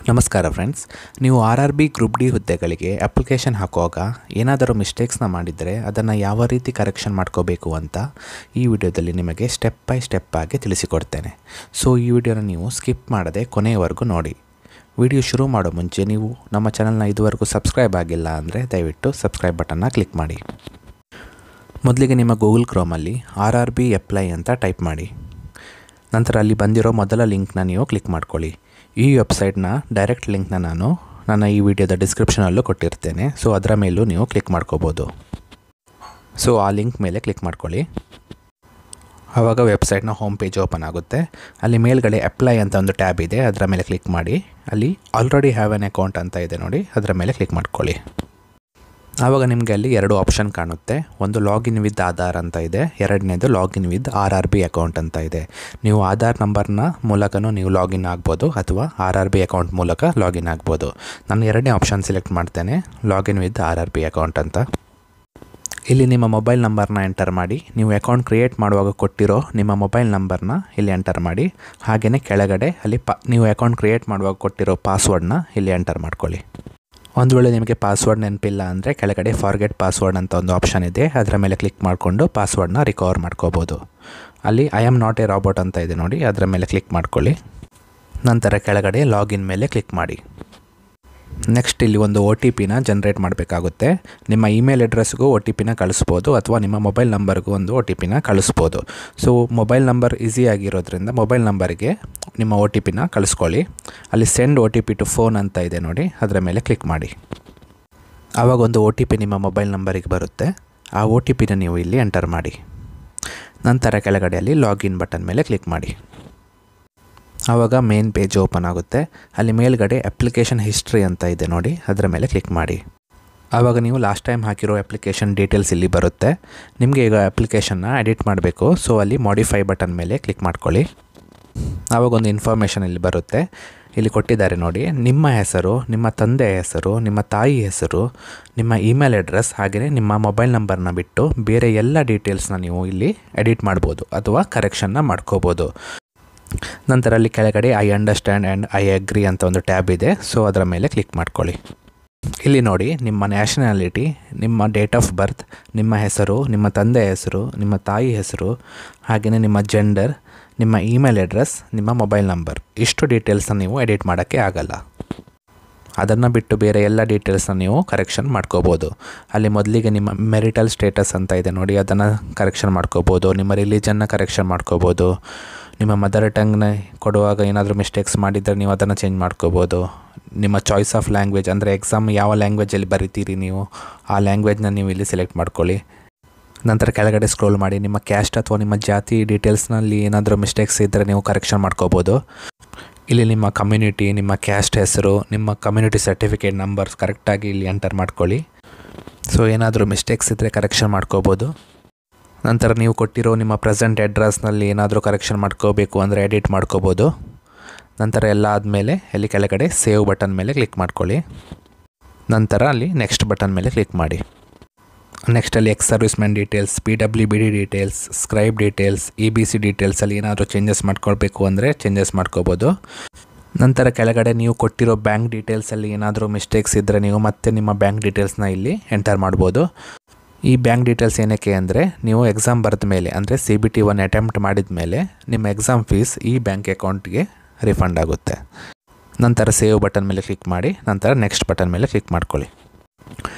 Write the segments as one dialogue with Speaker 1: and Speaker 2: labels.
Speaker 1: ನಮಸ್ಕಾರ ಫ್ರೆಂಡ್ಸ್. ನೀವು RRB group D ಹುದ್ದೆಗಳಿಗೆ ಅಪ್ಲಿಕೇಶನ್ ಹಾಕುವಾಗ ಏನಾದರೂ ಮಿಸ್ಟೇಕ್ಸ್ನ ಮಾಡಿದರೆ ಅದನ್ನು ಯಾವ ರೀತಿ ಕರೆಕ್ಷನ್ ಮಾಡ್ಕೋಬೇಕು ಅಂತ ಈ ವಿಡಿಯೋದಲ್ಲಿ ನಿಮಗೆ ಸ್ಟೆಪ್ ಬೈ ಸ್ಟೆಪ್ ಆಗಿ ತಿಳಿಸಿಕೊಡ್ತೇನೆ. ಸೊ ಈ ವಿಡಿಯೋನ ನೀವು ಸ್ಕಿಪ್ ಮಾಡದೆ ಕೊನೆಯವರೆಗೂ ನೋಡಿ. ವಿಡಿಯೋ ಶುರು ಮಾಡೋ ಮುಂಚೆ ನೀವು ನಮ್ಮ ಚಾನಲ್ನ ಇದುವರೆಗೂ ಸಬ್ಸ್ಕ್ರೈಬ್ ಆಗಿಲ್ಲ ಅಂದರೆ ದಯವಿಟ್ಟು ಸಬ್ಸ್ಕ್ರೈಬ್ ಬಟನ್ನ ಕ್ಲಿಕ್ ಮಾಡಿ. ಮೊದಲಿಗೆ ನಿಮ್ಮ ಗೂಗಲ್ ಕ್ರೋಮಲ್ಲಿ RRB ಅಪ್ಲೈ ಅಂತ ಟೈಪ್ ಮಾಡಿ. ನಂತರ ಅಲ್ಲಿ ಬಂದಿರೋ ಮೊದಲ ಲಿಂಕ್ನ ನೀವು ಕ್ಲಿಕ್ ಮಾಡ್ಕೊಳ್ಳಿ. ಈ ವೆಬ್ಸೈಟ್ನ ಡೈರೆಕ್ಟ್ ಲಿಂಕ್ನ ನಾನು ನನ್ನ ಈ ವಿಡಿಯೋದ ಡಿಸ್ಕ್ರಿಪ್ಷನಲ್ಲೂ ಕೊಟ್ಟಿರ್ತೇನೆ. ಸೊ ಅದರ ಮೇಲೂ ನೀವು ಕ್ಲಿಕ್ ಮಾಡ್ಕೋಬೋದು. ಸೊ ಆ ಲಿಂಕ್ ಮೇಲೆ ಕ್ಲಿಕ್ ಮಾಡ್ಕೊಳ್ಳಿ. ಆವಾಗ ವೆಬ್ಸೈಟ್ನ ಹೋಮ್ ಪೇಜ್ ಓಪನ್ ಆಗುತ್ತೆ. ಅಲ್ಲಿ ಮೇಲ್ಗಡೆ ಅಪ್ಲೈ ಅಂತ ಒಂದು ಟ್ಯಾಬ್ ಇದೆ, ಅದರ ಮೇಲೆ ಕ್ಲಿಕ್ ಮಾಡಿ. ಅಲ್ಲಿ ಆಲ್ರೆಡಿ ಹ್ಯಾವ್ ಎನ್ ಅಕೌಂಟ್ ಅಂತ ಇದೆ ನೋಡಿ, ಅದರ ಮೇಲೆ ಕ್ಲಿಕ್ ಮಾಡ್ಕೊಳ್ಳಿ. ಆವಾಗ ನಿಮಗೆ ಅಲ್ಲಿ ಎರಡು ಆಪ್ಷನ್ ಕಾಣುತ್ತೆ. ಒಂದು ಲಾಗಿನ್ ವಿತ್ ಆಧಾರ್ ಅಂತ ಇದೆ, ಎರಡನೇದು ಲಾಗಿನ್ ವಿತ್ RRB ಅಕೌಂಟ್ ಅಂತ ಇದೆ. ನೀವು ಆಧಾರ್ ನಂಬರ್ನ ಮೂಲಕನೂ ನೀವು ಲಾಗಿನ್ ಆಗ್ಬೋದು ಅಥವಾ RRB ಅಕೌಂಟ್ ಮೂಲಕ ಲಾಗಿನ್ ಆಗ್ಬೋದು. ನಾನು ಎರಡನೇ ಆಪ್ಷನ್ ಸೆಲೆಕ್ಟ್ ಮಾಡ್ತೇನೆ, ಲಾಗಿನ್ ವಿತ್ RRB ಅಕೌಂಟ್ ಅಂತ. ಇಲ್ಲಿ ನಿಮ್ಮ ಮೊಬೈಲ್ ನಂಬರ್ನ ಎಂಟರ್ ಮಾಡಿ. ನೀವು ಅಕೌಂಟ್ ಕ್ರಿಯೇಟ್ ಮಾಡುವಾಗ ಕೊಟ್ಟಿರೋ ನಿಮ್ಮ ಮೊಬೈಲ್ ನಂಬರ್ನ ಇಲ್ಲಿ ಎಂಟರ್ ಮಾಡಿ. ಹಾಗೆಯೇ ಕೆಳಗಡೆ ಅಲ್ಲಿ ನೀವು ಅಕೌಂಟ್ ಕ್ರಿಯೇಟ್ ಮಾಡುವಾಗ ಕೊಟ್ಟಿರೋ ಪಾಸ್ವರ್ಡ್ನ ಇಲ್ಲಿ ಎಂಟರ್ ಮಾಡ್ಕೊಳ್ಳಿ. ಒಂದು ವೇಳೆ ನಿಮಗೆ ಪಾಸ್ವರ್ಡ್ ನೆನಪಿಲ್ಲ ಅಂದರೆ ಕೆಳಗಡೆ ಫಾರ್ಗೆಟ್ ಪಾಸ್ವರ್ಡ್ ಅಂತ ಒಂದು ಆಪ್ಷನ್ ಇದೆ, ಅದರ ಮೇಲೆ ಕ್ಲಿಕ್ ಮಾಡಿಕೊಂಡು ಪಾಸ್ವರ್ಡ್ನ ರಿಕವರ್ ಮಾಡ್ಕೋಬೋದು. ಅಲ್ಲಿ I am not A robot ಅಂತ ಇದೆ ನೋಡಿ, ಅದರ ಮೇಲೆ ಕ್ಲಿಕ್ ಮಾಡ್ಕೊಳ್ಳಿ. ನಂತರ ಕೆಳಗಡೆ ಲಾಗಿನ್ ಮೇಲೆ ಕ್ಲಿಕ್ ಮಾಡಿ. ನೆಕ್ಸ್ಟ್ ಇಲ್ಲಿ ಒಂದು OTPನ ಜನ್ರೇಟ್ ಮಾಡಬೇಕಾಗುತ್ತೆ. ನಿಮ್ಮ ಇಮೇಲ್ ಅಡ್ರೆಸ್ಗೂ OTPನ ಕಳಿಸ್ಬೋದು ಅಥವಾ ನಿಮ್ಮ ಮೊಬೈಲ್ ನಂಬರ್ಗೂ ಒಂದು OTPನ ಕಳಿಸ್ಬೋದು. ಸೊ ಮೊಬೈಲ್ ನಂಬರ್ ಈಸಿ ಆಗಿರೋದ್ರಿಂದ ಮೊಬೈಲ್ ನಂಬರ್ಗೆ ನಿಮ್ಮ OTPನ ಕಳಿಸ್ಕೊಳ್ಳಿ. ಅಲ್ಲಿ ಸೆಂಡ್ OTP ಟು ಫೋನ್ ಅಂತ ಇದೆ ನೋಡಿ, ಅದರ ಮೇಲೆ ಕ್ಲಿಕ್ ಮಾಡಿ. ಆವಾಗ ಒಂದು OTP ನಿಮ್ಮ ಮೊಬೈಲ್ ನಂಬರಿಗೆ ಬರುತ್ತೆ. ಆ OTPನ ನೀವು ಇಲ್ಲಿ ಎಂಟರ್ ಮಾಡಿ. ನಂತರ ಕೆಳಗಡೆಯಲ್ಲಿ ಲಾಗಿನ್ ಬಟನ್ ಮೇಲೆ ಕ್ಲಿಕ್ ಮಾಡಿ. ಆವಾಗ ಮೇನ್ ಪೇಜ್ ಓಪನ್ ಆಗುತ್ತೆ. ಅಲ್ಲಿ ಮೇಲ್ಗಡೆ ಅಪ್ಲಿಕೇಶನ್ ಹಿಸ್ಟ್ರಿ ಅಂತ ಇದೆ ನೋಡಿ, ಅದರ ಮೇಲೆ ಕ್ಲಿಕ್ ಮಾಡಿ. ಆವಾಗ ನೀವು ಲಾಸ್ಟ್ ಟೈಮ್ ಹಾಕಿರೋ ಅಪ್ಲಿಕೇಶನ್ ಡೀಟೇಲ್ಸ್ ಇಲ್ಲಿ ಬರುತ್ತೆ. ನಿಮಗೆ ಈಗ ಅಪ್ಲಿಕೇಶನ್ನ ಎಡಿಟ್ ಮಾಡಬೇಕು, ಸೊ ಅಲ್ಲಿ ಮಾಡಿಫೈ ಬಟನ್ ಮೇಲೆ ಕ್ಲಿಕ್ ಮಾಡ್ಕೊಳ್ಳಿ. ಆವಾಗ ಒಂದು ಇನ್ಫಾರ್ಮೇಷನ್ ಇಲ್ಲಿ ಬರುತ್ತೆ. ಇಲ್ಲಿ ಕೊಟ್ಟಿದ್ದಾರೆ ನೋಡಿ, ನಿಮ್ಮ ಹೆಸರು, ನಿಮ್ಮ ತಂದೆಯ ಹೆಸರು, ನಿಮ್ಮ ತಾಯಿ ಹೆಸರು, ನಿಮ್ಮ ಇಮೇಲ್ ಅಡ್ರೆಸ್ ಹಾಗೆಯೇ ನಿಮ್ಮ ಮೊಬೈಲ್ ನಂಬರ್ನ ಬಿಟ್ಟು ಬೇರೆ ಎಲ್ಲ ಡೀಟೇಲ್ಸ್ನ ನೀವು ಇಲ್ಲಿ ಎಡಿಟ್ ಮಾಡ್ಬೋದು ಅಥವಾ ಕರೆಕ್ಷನ್ನ ಮಾಡ್ಕೋಬೋದು. ನಂತರ ಅಲ್ಲಿ ಕೆಳಗಡೆ I understand and I agree ಅಂತ ಒಂದು ಟ್ಯಾಬ್ ಇದೆ, ಸೊ ಅದರ ಮೇಲೆ ಕ್ಲಿಕ್ ಮಾಡ್ಕೊಳ್ಳಿ. ಇಲ್ಲಿ ನೋಡಿ, ನಿಮ್ಮ ನ್ಯಾಷನಾಲಿಟಿ, ನಿಮ್ಮ ಡೇಟ್ ಆಫ್ ಬರ್ತ್, ನಿಮ್ಮ ಹೆಸರು, ನಿಮ್ಮ ತಂದೆಯ ಹೆಸರು, ನಿಮ್ಮ ತಾಯಿ ಹೆಸರು, ಹಾಗೆಯೇ ನಿಮ್ಮ ಜೆಂಡರ್, ನಿಮ್ಮ ಇಮೇಲ್ ಅಡ್ರೆಸ್, ನಿಮ್ಮ ಮೊಬೈಲ್ ನಂಬರ್, ಇಷ್ಟು ಡೀಟೇಲ್ಸ್ನ ನೀವು ಎಡಿಟ್ ಮಾಡೋಕ್ಕೆ ಆಗಲ್ಲ. ಅದನ್ನು ಬಿಟ್ಟು ಬೇರೆ ಎಲ್ಲ ಡೀಟೇಲ್ಸ್ನ ನೀವು ಕರೆಕ್ಷನ್ ಮಾಡ್ಕೋಬೋದು. ಅಲ್ಲಿ ಮೊದಲಿಗೆ ನಿಮ್ಮ ಮೆರಿಟಲ್ ಸ್ಟೇಟಸ್ ಅಂತ ಇದೆ ನೋಡಿ, ಅದನ್ನು ಕರೆಕ್ಷನ್ ಮಾಡ್ಕೋಬೋದು. ನಿಮ್ಮ ರಿಲಿಜನ್ನ ಕರೆಕ್ಷನ್ ಮಾಡ್ಕೋಬೋದು. ನಿಮ್ಮ ಮದರ್ ಟಂಗ್ನ ಕೊಡುವಾಗ ಏನಾದರೂ ಮಿಸ್ಟೇಕ್ಸ್ ಮಾಡಿದರೆ ನೀವು ಅದನ್ನು ಚೇಂಜ್ ಮಾಡ್ಕೋಬೋದು. ನಿಮ್ಮ ಚಾಯ್ಸ್ ಆಫ್ ಲ್ಯಾಂಗ್ವೇಜ್ ಅಂದರೆ ಎಕ್ಸಾಮ್ ಯಾವ ಲ್ಯಾಂಗ್ವೇಜಲ್ಲಿ ಬರಿತೀರಿ ನೀವು, ಆ ಲ್ಯಾಂಗ್ವೇಜ್ನ ನೀವು ಇಲ್ಲಿ ಸೆಲೆಕ್ಟ್ ಮಾಡ್ಕೊಳ್ಳಿ. ನಂತರ ಕೆಳಗಡೆ ಸ್ಕ್ರೋಲ್ ಮಾಡಿ. ನಿಮ್ಮ ಕ್ಯಾಸ್ಟ್ ಅಥವಾ ನಿಮ್ಮ ಜಾತಿ ಡೀಟೇಲ್ಸ್ನಲ್ಲಿ ಏನಾದರೂ ಮಿಸ್ಟೇಕ್ಸ್ ಇದ್ದರೆ ನೀವು ಕರೆಕ್ಷನ್ ಮಾಡ್ಕೋಬೋದು. ಇಲ್ಲಿ ನಿಮ್ಮ ಕಮ್ಯುನಿಟಿ, ನಿಮ್ಮ ಕ್ಯಾಸ್ಟ್ ಹೆಸರು, ನಿಮ್ಮ ಕಮ್ಯುನಿಟಿ ಸರ್ಟಿಫಿಕೇಟ್ ನಂಬರ್ಸ್ ಕರೆಕ್ಟಾಗಿ ಇಲ್ಲಿ ಎಂಟರ್ ಮಾಡ್ಕೊಳ್ಳಿ. ಸೊ ಏನಾದರೂ ಮಿಸ್ಟೇಕ್ಸ್ ಇದ್ದರೆ ಕರೆಕ್ಷನ್ ಮಾಡ್ಕೋಬೋದು. ನಂತರ ನೀವು ಕೊಟ್ಟಿರೋ ನಿಮ್ಮ ಪ್ರೆಸೆಂಟ್ ಅಡ್ರೆಸ್ನಲ್ಲಿ ಏನಾದರೂ ಕರೆಕ್ಷನ್ ಮಾಡ್ಕೋಬೇಕು ಅಂದರೆ ಎಡಿಟ್ ಮಾಡ್ಕೋಬೋದು. ನಂತರ ಎಲ್ಲ ಆದಮೇಲೆ ಅಲ್ಲಿ ಕೆಳಗಡೆ ಸೇವ್ ಬಟನ್ ಮೇಲೆ ಕ್ಲಿಕ್ ಮಾಡ್ಕೊಳ್ಳಿ. ನಂತರ ಅಲ್ಲಿ ನೆಕ್ಸ್ಟ್ ಬಟನ್ ಮೇಲೆ ಕ್ಲಿಕ್ ಮಾಡಿ. ನೆಕ್ಸ್ಟಲ್ಲಿ ex servicemen details, PWBD details, scribe details, EBC ಡೀಟೇಲ್ಸಲ್ಲಿ ಏನಾದರೂ ಚೇಂಜಸ್ ಮಾಡ್ಕೊಳ್ಬೇಕು ಅಂದರೆ ಚೇಂಜಸ್ ಮಾಡ್ಕೋಬೋದು. ನಂತರ ಕೆಳಗಡೆ ನೀವು ಕೊಟ್ಟಿರೋ ಬ್ಯಾಂಕ್ ಡೀಟೇಲ್ಸಲ್ಲಿ ಏನಾದರೂ ಮಿಸ್ಟೇಕ್ಸ್ ಇದ್ದರೆ ನೀವು ಮತ್ತೆ ನಿಮ್ಮ ಬ್ಯಾಂಕ್ ಡೀಟೇಲ್ಸ್ನ ಇಲ್ಲಿ ಎಂಟರ್ ಮಾಡ್ಬೋದು. ಈ ಬ್ಯಾಂಕ್ ಡೀಟೇಲ್ಸ್ ಏನಕ್ಕೆ ಅಂದರೆ ನೀವು ಎಕ್ಸಾಮ್ ಬರೆದ ಮೇಲೆ ಅಂದರೆ CBT 1 ಅಟೆಂಪ್ಟ್ ಮಾಡಿದ ಮೇಲೆ ನಿಮ್ಮ ಎಕ್ಸಾಮ್ ಫೀಸ್ ಈ ಬ್ಯಾಂಕ್ ಅಕೌಂಟ್ಗೆ ರಿಫಂಡ್ ಆಗುತ್ತೆ. ನಂತರ ಸೇವ್ ಬಟನ್ ಮೇಲೆ ಕ್ಲಿಕ್ ಮಾಡಿ. ನಂತರ ನೆಕ್ಸ್ಟ್ ಬಟನ್ ಮೇಲೆ ಕ್ಲಿಕ್ ಮಾಡ್ಕೊಳ್ಳಿ.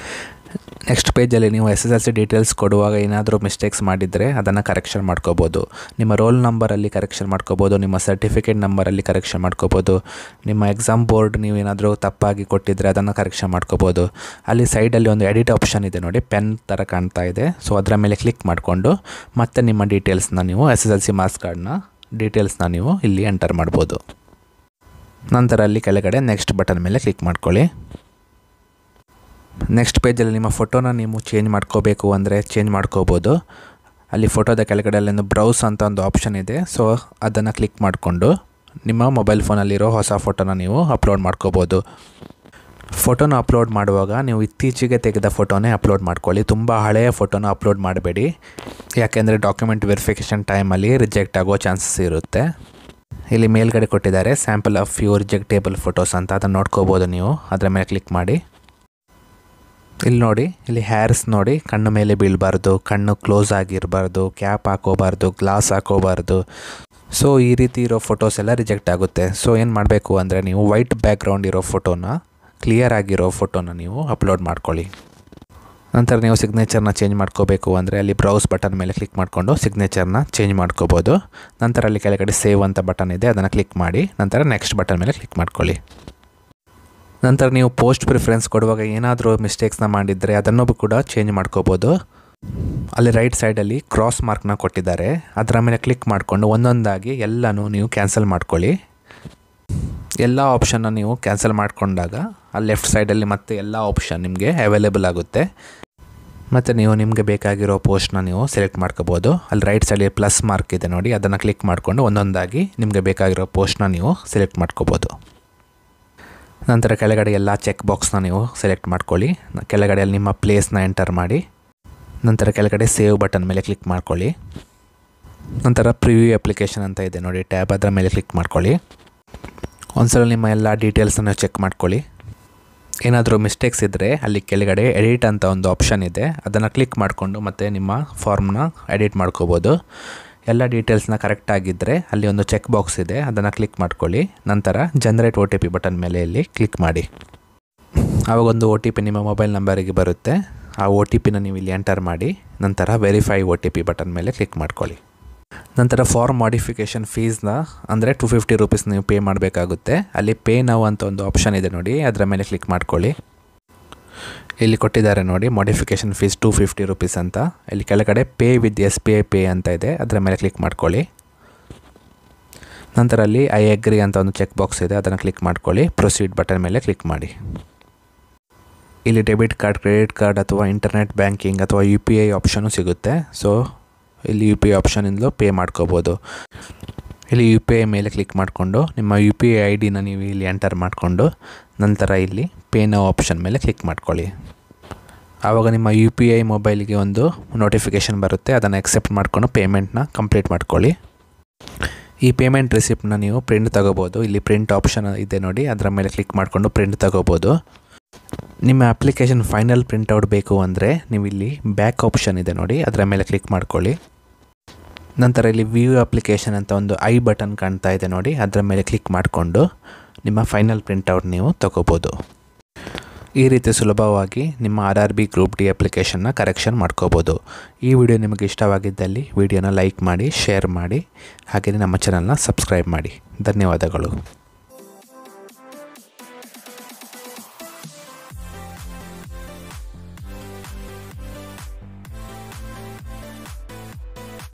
Speaker 1: ನೆಕ್ಸ್ಟ್ ಪೇಜಲ್ಲಿ ನೀವು SSLC ಡೀಟೇಲ್ಸ್ ಕೊಡುವಾಗ ಏನಾದರೂ ಮಿಸ್ಟೇಕ್ಸ್ ಮಾಡಿದರೆ ಅದನ್ನು ಕರೆಕ್ಷನ್ ಮಾಡ್ಕೋಬೋದು. ನಿಮ್ಮ ರೋಲ್ ನಂಬರಲ್ಲಿ ಕರೆಕ್ಷನ್ ಮಾಡ್ಕೋಬೋದು, ನಿಮ್ಮ ಸರ್ಟಿಫಿಕೇಟ್ ನಂಬರಲ್ಲಿ ಕರೆಕ್ಷನ್ ಮಾಡ್ಕೋಬೋದು. ನಿಮ್ಮ ಎಕ್ಸಾಮ್ ಬೋರ್ಡ್ ನೀವು ಏನಾದರೂ ತಪ್ಪಾಗಿ ಕೊಟ್ಟಿದ್ದರೆ ಅದನ್ನು ಕರೆಕ್ಷನ್ ಮಾಡ್ಕೋಬೋದು. ಅಲ್ಲಿ ಸೈಡಲ್ಲಿ ಒಂದು ಎಡಿಟ್ ಆಪ್ಷನ್ ಇದೆ ನೋಡಿ, ಪೆನ್ ಥರ ಕಾಣ್ತಾ ಇದೆ. ಸೊ ಅದರ ಮೇಲೆ ಕ್ಲಿಕ್ ಮಾಡಿಕೊಂಡು ಮತ್ತೆ ನಿಮ್ಮ ಡೀಟೇಲ್ಸ್ನ ನೀವು SSLC ಮಾರ್ಕ್ಸ್ ಕಾರ್ಡ್ನ ಡೀಟೇಲ್ಸ್ನ ನೀವು ಇಲ್ಲಿ ಎಂಟರ್ ಮಾಡ್ಬೋದು. ನಂತರ ಅಲ್ಲಿ ಕೆಳಗಡೆ ನೆಕ್ಸ್ಟ್ ಬಟನ್ ಮೇಲೆ ಕ್ಲಿಕ್ ಮಾಡ್ಕೊಳ್ಳಿ. ನೆಕ್ಸ್ಟ್ ಪೇಜಲ್ಲಿ ನಿಮ್ಮ ಫೋಟೋನ ನೀವು ಚೇಂಜ್ ಮಾಡ್ಕೋಬೇಕು ಅಂದರೆ ಚೇಂಜ್ ಮಾಡ್ಕೋಬೋದು. ಅಲ್ಲಿ ಫೋಟೋದ ಕೆಳಗಡೆ ಅಲ್ಲೊಂದು ಬ್ರೌಸ್ ಅಂತ ಒಂದು ಆಪ್ಷನ್ ಇದೆ, ಸೊ ಅದನ್ನು ಕ್ಲಿಕ್ ಮಾಡಿಕೊಂಡು ನಿಮ್ಮ ಮೊಬೈಲ್ ಫೋನಲ್ಲಿರೋ ಹೊಸ ಫೋಟೋನ ನೀವು ಅಪ್ಲೋಡ್ ಮಾಡ್ಕೋಬೋದು. ಫೋಟೋನ ಅಪ್ಲೋಡ್ ಮಾಡುವಾಗ ನೀವು ಇತ್ತೀಚೆಗೆ ತೆಗೆದ ಫೋಟೋನೇ ಅಪ್ಲೋಡ್ ಮಾಡ್ಕೊಳ್ಳಿ. ತುಂಬ ಹಳೆಯ ಫೋಟೋನ ಅಪ್ಲೋಡ್ ಮಾಡಬೇಡಿ, ಯಾಕೆಂದರೆ ಡಾಕ್ಯುಮೆಂಟ್ ವೆರಿಫಿಕೇಷನ್ ಟೈಮಲ್ಲಿ ರಿಜೆಕ್ಟ್ ಆಗೋ ಚಾನ್ಸಸ್ ಇರುತ್ತೆ. ಇಲ್ಲಿ ಮೇಲ್ಗಡೆ ಕೊಟ್ಟಿದ್ದಾರೆ ಸ್ಯಾಂಪಲ್ ಆಫ್ ಫ್ಯೂ ರಿಜೆಕ್ಟೇಬಲ್ ಫೋಟೋಸ್ ಅಂತ, ಅದನ್ನು ನೋಡ್ಕೋಬೋದು ನೀವು. ಅದರ ಮೇಲೆ ಕ್ಲಿಕ್ ಮಾಡಿ. ಇಲ್ಲಿ ನೋಡಿ, ಇಲ್ಲಿ ಹೇರ್ಸ್ ನೋಡಿ, ಕಣ್ಣು ಮೇಲೆ ಬೀಳಬಾರ್ದು, ಕಣ್ಣು ಕ್ಲೋಸ್ ಆಗಿರಬಾರ್ದು, ಕ್ಯಾಪ್ ಹಾಕೋಬಾರ್ದು, ಗ್ಲಾಸ್ ಹಾಕೋಬಾರ್ದು. ಸೊ ಈ ರೀತಿ ಇರೋ ಫೋಟೋಸ್ ಎಲ್ಲ ರಿಜೆಕ್ಟ್ ಆಗುತ್ತೆ. ಸೊ ಏನು ಮಾಡಬೇಕು ಅಂದರೆ ನೀವು ವೈಟ್ ಬ್ಯಾಕ್ಗ್ರೌಂಡ್ ಇರೋ ಫೋಟೋನ, ಕ್ಲಿಯರ್ ಆಗಿರೋ ಫೋಟೋನ ನೀವು ಅಪ್ಲೋಡ್ ಮಾಡ್ಕೊಳ್ಳಿ. ನಂತರ ನೀವು ಸಿಗ್ನೇಚರ್ನ ಚೇಂಜ್ ಮಾಡ್ಕೋಬೇಕು ಅಂದರೆ ಅಲ್ಲಿ ಬ್ರೌಸ್ ಬಟನ್ ಮೇಲೆ ಕ್ಲಿಕ್ ಮಾಡಿಕೊಂಡು ಸಿಗ್ನೇಚರ್ನ ಚೇಂಜ್ ಮಾಡ್ಕೋಬೋದು. ನಂತರ ಅಲ್ಲಿ ಕೆಳಗಡೆ ಸೇವ್ ಅಂತ ಬಟನ್ ಇದೆ, ಅದನ್ನು ಕ್ಲಿಕ್ ಮಾಡಿ ನಂತರ ನೆಕ್ಸ್ಟ್ ಬಟನ್ ಮೇಲೆ ಕ್ಲಿಕ್ ಮಾಡ್ಕೊಳ್ಳಿ. ನಂತರ ನೀವು ಪೋಸ್ಟ್ ಪ್ರಿಫರೆನ್ಸ್ ಕೊಡುವಾಗ ಏನಾದರೂ ಮಿಸ್ಟೇಕ್ಸ್ನ ಮಾಡಿದರೆ ಅದನ್ನು ಕೂಡ ಚೇಂಜ್ ಮಾಡ್ಕೋಬೋದು. ಅಲ್ಲಿ ರೈಟ್ ಸೈಡಲ್ಲಿ ಕ್ರಾಸ್ ಮಾರ್ಕ್ನ ಕೊಟ್ಟಿದ್ದಾರೆ, ಅದರ ಮೇಲೆ ಕ್ಲಿಕ್ ಮಾಡಿಕೊಂಡು ಒಂದೊಂದಾಗಿ ಎಲ್ಲನೂ ನೀವು ಕ್ಯಾನ್ಸಲ್ ಮಾಡ್ಕೊಳ್ಳಿ. ಎಲ್ಲ ಆಪ್ಷನ್ನ ನೀವು ಕ್ಯಾನ್ಸಲ್ ಮಾಡಿಕೊಂಡಾಗ ಅಲ್ಲಿ ಲೆಫ್ಟ್ ಸೈಡಲ್ಲಿ ಮತ್ತೆ ಎಲ್ಲ ಆಪ್ಷನ್ ನಿಮಗೆ ಅವೈಲೇಬಲ್ ಆಗುತ್ತೆ. ಮತ್ತು ನೀವು ನಿಮಗೆ ಬೇಕಾಗಿರೋ ಪೋಸ್ಟ್ನ ನೀವು ಸೆಲೆಕ್ಟ್ ಮಾಡ್ಕೋಬೋದು. ಅಲ್ಲಿ ರೈಟ್ ಸೈಡಲ್ಲಿ ಪ್ಲಸ್ ಮಾರ್ಕ್ ಇದೆ ನೋಡಿ, ಅದನ್ನು ಕ್ಲಿಕ್ ಮಾಡಿಕೊಂಡು ಒಂದೊಂದಾಗಿ ನಿಮಗೆ ಬೇಕಾಗಿರೋ ಪೋಸ್ಟ್ನ ನೀವು ಸೆಲೆಕ್ಟ್ ಮಾಡ್ಕೋಬೋದು. ನಂತರ ಕೆಳಗಡೆ ಎಲ್ಲ ಚೆಕ್ ಬಾಕ್ಸ್ನ ನೀವು ಸೆಲೆಕ್ಟ್ ಮಾಡ್ಕೊಳ್ಳಿ. ಕೆಳಗಡೆಯಲ್ಲಿ ನಿಮ್ಮ ಪ್ಲೇಸ್ನ ಎಂಟರ್ ಮಾಡಿ ನಂತರ ಕೆಳಗಡೆ ಸೇವ್ ಬಟನ್ ಮೇಲೆ ಕ್ಲಿಕ್ ಮಾಡ್ಕೊಳ್ಳಿ. ನಂತರ ಪ್ರಿವ್ಯೂ ಅಪ್ಲಿಕೇಶನ್ ಅಂತ ಇದೆ ನೋಡಿ ಟ್ಯಾಬ್, ಅದರ ಮೇಲೆ ಕ್ಲಿಕ್ ಮಾಡ್ಕೊಳ್ಳಿ. ಒಂದ್ಸಲ ನಿಮ್ಮ ಎಲ್ಲ ಡೀಟೇಲ್ಸನ್ನು ಚೆಕ್ ಮಾಡ್ಕೊಳ್ಳಿ. ಏನಾದರೂ ಮಿಸ್ಟೇಕ್ಸ್ ಇದ್ದರೆ ಅಲ್ಲಿ ಕೆಳಗಡೆ ಎಡಿಟ್ ಅಂತ ಒಂದು ಆಪ್ಷನ್ ಇದೆ, ಅದನ್ನು ಕ್ಲಿಕ್ ಮಾಡಿಕೊಂಡು ಮತ್ತೆ ನಿಮ್ಮ ಫಾರ್ಮ್ನ ಎಡಿಟ್ ಮಾಡ್ಕೋಬೋದು. ಎಲ್ಲ ಡೀಟೇಲ್ಸ್ನ ಕರೆಕ್ಟಾಗಿದ್ದರೆ ಅಲ್ಲಿ ಒಂದು ಚೆಕ್ ಬಾಕ್ಸ್ ಇದೆ, ಅದನ್ನು ಕ್ಲಿಕ್ ಮಾಡ್ಕೊಳ್ಳಿ. ನಂತರ ಜನರೇಟ್ OTP ಬಟನ್ ಮೇಲೆ ಇಲ್ಲಿ ಕ್ಲಿಕ್ ಮಾಡಿ. ಆವಾಗೊಂದು OTP ನಿಮ್ಮ ಮೊಬೈಲ್ ನಂಬರಿಗೆ ಬರುತ್ತೆ. ಆ OTPನ ನೀವು ಇಲ್ಲಿ ಎಂಟರ್ ಮಾಡಿ ನಂತರ ವೆರಿಫೈ OTP ಬಟನ್ ಮೇಲೆ ಕ್ಲಿಕ್ ಮಾಡ್ಕೊಳ್ಳಿ. ನಂತರ ಫಾರ್ಮ್ ಮಾಡಿಫಿಕೇಷನ್ ಫೀಸ್ನ ಅಂದರೆ 250 ರೂಪೀಸ್ ನೀವು ಪೇ ಮಾಡಬೇಕಾಗುತ್ತೆ. ಅಲ್ಲಿ ಪೇ ನೌ ಅಂತ ಒಂದು ಆಪ್ಷನ್ ಇದೆ ನೋಡಿ, ಅದರ ಮೇಲೆ ಕ್ಲಿಕ್ ಮಾಡ್ಕೊಳ್ಳಿ. ಇಲ್ಲಿ ಕೊಟ್ಟಿದ್ದಾರೆ ನೋಡಿ ಮಾಡಿಫಿಕೇಷನ್ ಫೀಸ್ 250 ರೂಪೀಸ್ ಅಂತ. ಇಲ್ಲಿ ಕೆಳಗಡೆ ಪೇ ವಿತ್ SBI ಪೇ ಅಂತ ಇದೆ, ಅದರ ಮೇಲೆ ಕ್ಲಿಕ್ ಮಾಡ್ಕೊಳ್ಳಿ. ನಂತರ ಅಲ್ಲಿ ಐ ಅಗ್ರಿ ಅಂತ ಒಂದು ಚೆಕ್ ಬಾಕ್ಸ್ ಇದೆ, ಅದನ್ನು ಕ್ಲಿಕ್ ಮಾಡ್ಕೊಳ್ಳಿ. ಪ್ರೊಸೀಡ್ ಬಟನ್ ಮೇಲೆ ಕ್ಲಿಕ್ ಮಾಡಿ. ಇಲ್ಲಿ ಡೆಬಿಟ್ ಕಾರ್ಡ್, ಕ್ರೆಡಿಟ್ ಕಾರ್ಡ್ ಅಥವಾ ಇಂಟರ್ನೆಟ್ ಬ್ಯಾಂಕಿಂಗ್ ಅಥವಾ UPI ಆಪ್ಷನು ಸಿಗುತ್ತೆ. ಸೊ ಇಲ್ಲಿ UPI ಆಪ್ಷನಿಂದಲೂ ಪೇ ಮಾಡ್ಕೋಬೋದು. ಇಲ್ಲಿ UPI ಮೇಲೆ ಕ್ಲಿಕ್ ಮಾಡಿಕೊಂಡು ನಿಮ್ಮ UPI ID ನೀವು ಇಲ್ಲಿ ಎಂಟರ್ ಮಾಡಿಕೊಂಡು ನಂತರ ಇಲ್ಲಿ ಪೇ ನೌ ಆಪ್ಷನ್ ಮೇಲೆ ಕ್ಲಿಕ್ ಮಾಡ್ಕೊಳ್ಳಿ. ಆವಾಗ ನಿಮ್ಮ UPI ಮೊಬೈಲಿಗೆ ಒಂದು ನೋಟಿಫಿಕೇಷನ್ ಬರುತ್ತೆ, ಅದನ್ನು ಎಕ್ಸೆಪ್ಟ್ ಮಾಡಿಕೊಂಡು ಪೇಮೆಂಟ್ನ ಕಂಪ್ಲೀಟ್ ಮಾಡ್ಕೊಳ್ಳಿ. ಈ ಪೇಮೆಂಟ್ ರಿಸಿಪ್ಟ್ನ ನೀವು ಪ್ರಿಂಟ್ ತಗೋಬೋದು. ಇಲ್ಲಿ ಪ್ರಿಂಟ್ ಆಪ್ಷನ್ ಇದೆ ನೋಡಿ, ಅದರ ಮೇಲೆ ಕ್ಲಿಕ್ ಮಾಡಿಕೊಂಡು ಪ್ರಿಂಟ್ ತಗೋಬೋದು. ನಿಮ್ಮ ಅಪ್ಲಿಕೇಶನ್ ಫೈನಲ್ ಪ್ರಿಂಟ್ಔಟ್ ಬೇಕು ಅಂದರೆ ನೀವು ಇಲ್ಲಿ ಬ್ಯಾಕ್ ಆಪ್ಷನ್ ಇದೆ ನೋಡಿ, ಅದರ ಮೇಲೆ ಕ್ಲಿಕ್ ಮಾಡ್ಕೊಳ್ಳಿ. ನಂತರ ಇಲ್ಲಿ ವ್ಯೂ ಅಪ್ಲಿಕೇಶನ್ ಅಂತ ಒಂದು ಐ ಬಟನ್ ಕಾಣ್ತಾ ಇದೆ ನೋಡಿ, ಅದರ ಮೇಲೆ ಕ್ಲಿಕ್ ಮಾಡಿಕೊಂಡು ನಿಮ್ಮ ಫೈನಲ್ ಪ್ರಿಂಟ್ಔಟ್ ನೀವು ತಗೋಬೋದು. ಈ ರೀತಿ ಸುಲಭವಾಗಿ ನಿಮ್ಮ RRB ಗ್ರೂಪ್ ಡಿ ಅಪ್ಲಿಕೇಶನ್ನ ಕರೆಕ್ಷನ್ ಮಾಡ್ಕೋಬೋದು. ಈ ವಿಡಿಯೋ ನಿಮಗೆ ಇಷ್ಟವಾಗಿದ್ದಲ್ಲಿ ವಿಡಿಯೋನ ಲೈಕ್ ಮಾಡಿ, ಶೇರ್ ಮಾಡಿ, ಹಾಗೆಯೇ ನಮ್ಮ ಚಾನಲ್ನ ಸಬ್ಸ್ಕ್ರೈಬ್ ಮಾಡಿ. ಧನ್ಯವಾದಗಳು.